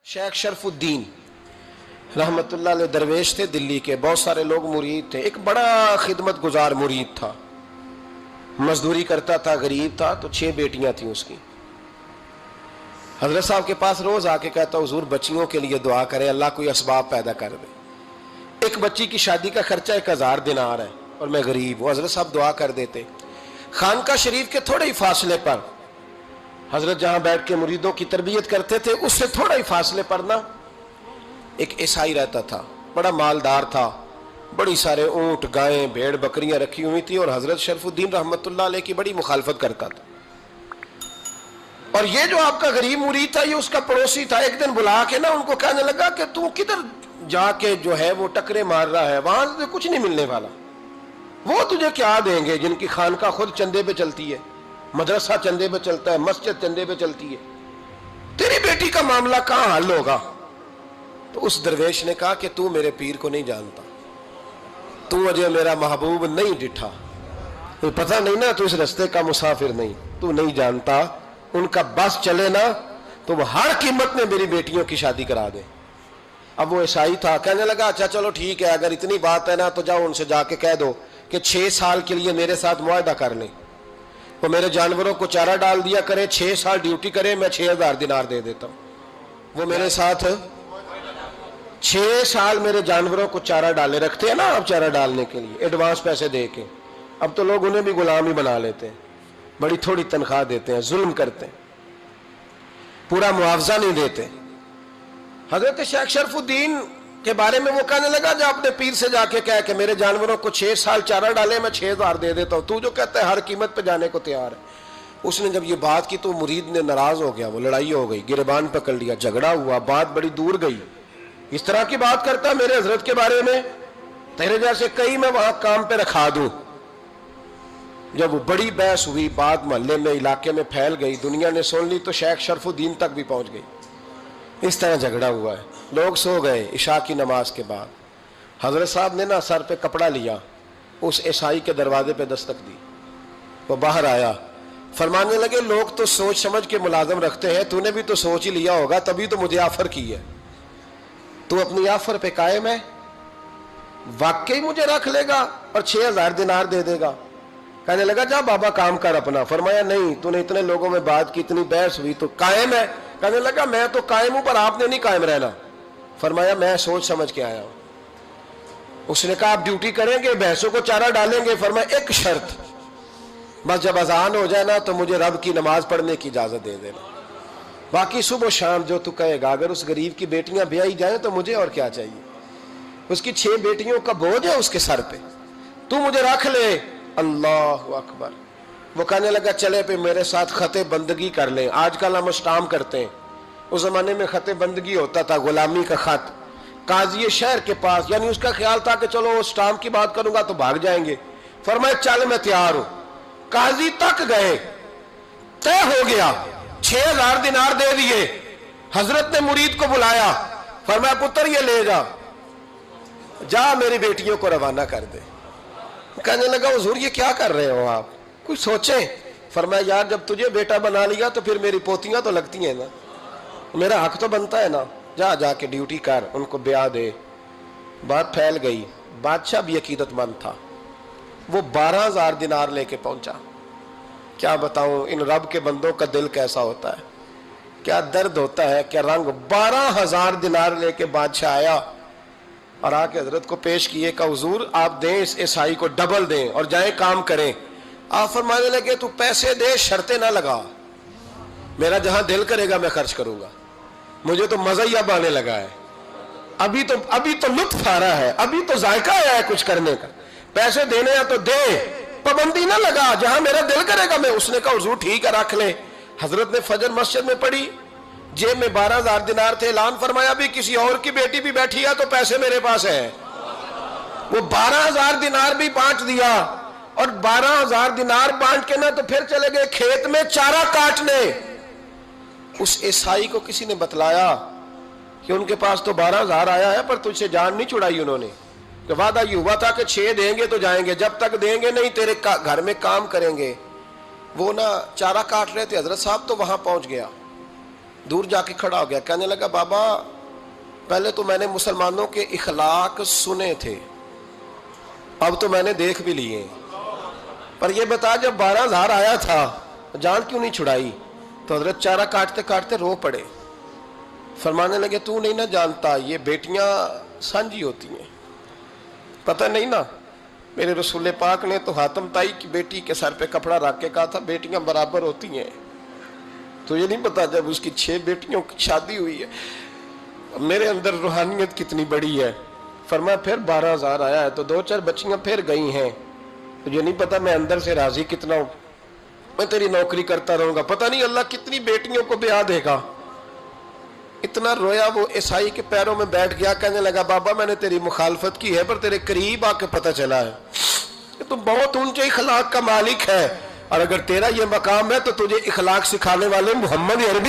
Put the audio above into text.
शेख शरफ उद्दीन रहमतुल्लाह अलैह दरवेश थे दिल्ली के, बहुत सारे लोग मुरीद थे। एक बड़ा खिदमत गुजार मुरीद था, मजदूरी करता था, गरीब था। तो 6 बेटियां थी उसकी। हजरत साहब के पास रोज आके कहता, हुजूर बच्चियों के लिए दुआ करें, अल्लाह कोई असबाब पैदा कर दे। एक बच्ची की शादी का खर्चा 1000 दिनार है और मैं गरीब हूँ। हजरत साहब दुआ कर देते। खानका शरीफ के थोड़े ही फासले पर हजरत जहां बैठ के मुरीदों की तरबियत करते थे, उससे थोड़ा ही फासले पर ना एक ईसाई रहता था, बड़ा मालदार था, बड़ी सारे ऊंट, गायें, भेड़, बकरियां रखी हुई थी और हजरत शरफुद्दीन रहमतुल्लाह अलैह की बड़ी मुखालफत करता था। और ये जो आपका गरीब मुरीद था, ये उसका पड़ोसी था। एक दिन बुला के ना उनको कहने लगा कि तू किधर जाके जो है वो टकरे मार रहा है, वहां से कुछ नहीं मिलने वाला। वो तुझे क्या देंगे जिनकी खानका खुद चंदे पे चलती है, मदरसा चंदे पे चलता है, मस्जिद चंदे पे चलती है, तेरी बेटी का मामला कहां हल होगा? तो उस दरवेश ने कहा कि तू मेरे पीर को नहीं जानता, तू अजय मेरा महबूब नहीं डिठा, तो पता नहीं ना, तू इस रास्ते का मुसाफिर नहीं, तू नहीं जानता। उनका बस चले ना तो वो हर कीमत में मेरी बेटियों की शादी करा दे। अब वो ईसाई था, कहने लगा अच्छा चलो ठीक है, अगर इतनी बात है ना तो जाओ उनसे जाके कह दो कि 6 साल के लिए मेरे साथ मुआहदा कर ले, वो मेरे जानवरों को चारा डाल दिया करे, 6 साल ड्यूटी करे, मैं 6000 दिनार दे देता हूं। वो मेरे साथ 6 साल मेरे जानवरों को चारा डाले, रखते हैं ना अब चारा डालने के लिए एडवांस पैसे दे के। अब तो लोग उन्हें भी गुलाम ही बना लेते हैं, बड़ी थोड़ी तनख्वाह देते हैं, जुल्म करते हैं, पूरा मुआवजा नहीं देते। हजरत शेख शरफुद्दीन के बारे में वो कहने लगा, जब अपने पीर से जाके कह के मेरे जानवरों को 6 साल चारा डाले, मैं 6000 दे देता हूं, तू जो कहता है हर कीमत पे जाने को तैयार है। उसने जब ये बात की तो मुरीद ने नाराज हो गया, वो लड़ाई हो गई, गिरबान पकड़ लिया, झगड़ा हुआ, बात बड़ी दूर गई। इस तरह की बात करता मेरे हजरत के बारे में, तेरे जैसे कई मैं वहां काम पे रखा दूं। जब वो बड़ी बहस हुई, बात मोहल्ले में, इलाके में फैल गई, दुनिया ने सुन ली, तो शेख शरफुद्दीन तक भी पहुंच गई। इस तरह झगड़ा हुआ है। लोग सो गए इशा की नमाज के बाद। हजरत साहब ने ना सर पे कपड़ा लिया, उस ईसाई के दरवाजे पे दस्तक दी, वो बाहर आया, फरमाने लगे लोग तो सोच समझ के मुलाजम रखते हैं, तूने भी तो सोच ही लिया होगा, तभी तो मुझे ऑफर की है। तू अपनी ऑफर पे कायम है? वाकई मुझे रख लेगा और 6000 दिनार दे देगा? कहने लगा जा बाबा काम कर अपना। फरमाया नहीं, तूने इतने लोगों में बात की, इतनी बहस हुई, तो कायम है? कहने लगा मैं तो कायम हूं, पर आपने नहीं कायम रहना। फरमाया मैं सोच समझ के आया हूं। उसने कहा आप ड्यूटी करेंगे, भैंसों को चारा डालेंगे? फरमाया एक शर्त, बस जब अजान हो जाए ना तो मुझे रब की नमाज पढ़ने की इजाजत दे देना, बाकी सुबह शाम जो तू कहेगा। अगर उस गरीब की बेटियां ब्याही जाए तो मुझे और क्या चाहिए? उसकी 6 बेटियों का बोझ है उसके सर पे, तू मुझे रख ले। अल्लाह अकबर। वो कहने लगा चले पे मेरे साथ खते बंदगी कर ले। आजकल हम स्टाम करते हैं, उस जमाने में खते बंदगी होता था, गुलामी का खत, काजी शहर के पास, यानी उसका ख्याल था कि चलो स्टाम की बात करूंगा तो भाग जाएंगे। फरमाया चल मैं तैयार हूं। काजी तक गए, तय हो गया, 6000 दिनार दे दिए। हजरत ने मुरीद को बुलाया, फरमाया पुत्र ये ले जा, जा मेरी बेटियों को रवाना कर दे। कहने लगा हुजूर ये क्या कर रहे हो आप, कुछ सोचें। फरमाया यार जब तुझे बेटा बना लिया तो फिर मेरी पोतियां तो लगती हैं ना, मेरा हक तो बनता है ना, जा जाके ड्यूटी कर, उनको ब्याह दे। बात फैल गई। बादशाह भी अकीदतमंद था, वो 12000 दिनार लेके पहुंचा। क्या बताऊं इन रब के बंदों का दिल कैसा होता है, क्या दर्द होता है, क्या रंग। 12000 दिनार लेके बादशाह आया और आके हजरत को पेश किए, का हुजूर आप दें इस ईसाई को, डबल दें और जाए काम करें। आप फरमाने लगे तू पैसे दे, शर्तें ना लगा, मेरा जहां दिल करेगा मैं खर्च करूंगा। मुझे तो मजा ही अब आने लगा है, अभी तो लुत्फ आ रहा है, अभी तो जायका आया है कुछ करने का। पैसे देने हैं तो दे, पाबंदी ना लगा, जहां मेरा दिल करेगा मैं। उसने कहा हुजूर ठीक है रख ले। हजरत ने फजर मस्जिद में पढ़ी, जेब में 12000 दिनार थे, ऐलान फरमाया भी किसी और की बेटी भी बैठी है तो पैसे मेरे पास है। वो 12000 दिनार भी बांट दिया और 12000 दिनार बांट के ना तो फिर चले गए खेत में चारा काटने। उस ईसाई को किसी ने बतलाया कि उनके पास तो 12000 आया है, पर तुझसे जान नहीं छुड़ाई उन्होंने, कि वादा ये हुआ था कि 6 देंगे तो जाएंगे, जब तक देंगे नहीं तेरे घर में काम करेंगे। वो ना चारा काट रहे थे, हजरत साहब तो वहां पहुंच गया। دور جا کے کھڑا ہو گیا، کہنے لگا بابا پہلے تو میں نے مسلمانوں کے اخلاق سنے تھے، اب تو میں نے دیکھ بھی لیے، پر یہ بتا جب 12,000 آیا تھا جان کیوں نہیں چھڑائی؟ تو حضرت چارہ کاٹتے کاٹتے رو پڑے، فرمانے لگے تو نہیں نہ جانتا یہ بیٹیاں سانجی ہوتی ہیں، پتہ نہیں نا، میرے رسول پاک نے تو حاتم تائی کی بیٹی کے سر پہ کپڑا رکھ کے کہا تھا بیٹیاں برابر ہوتی ہیں، تو یہ نہیں پتا جب اس کی 6 بیٹیوں کی شادی ہوئی ہے میرے اندر روحانیت کتنی بڑی ہے۔ فرمایا پھر 12,000 آیا ہے تو 2-4 بچیاں پھر گئی ہیں، تجھے نہیں پتا میں اندر سے راضی کتنا ہوں، میں تیری نوکری کرتا رہوں گا، پتہ نہیں اللہ کتنی بیٹیوں کو بیاہ دے گا۔ اتنا رویا وہ عیسائی کے پیروں میں بیٹھ گیا، کہنے لگا بابا میں نے تیری مخالفت کی ہے پر تیرے قریب آ کے پتہ چلا ہے کہ تم بہت اونچے اخلاق کا مالک ہے، اور اگر تیرا یہ مقام ہے تو تجھے اخلاق سکھانے والے محمد عربی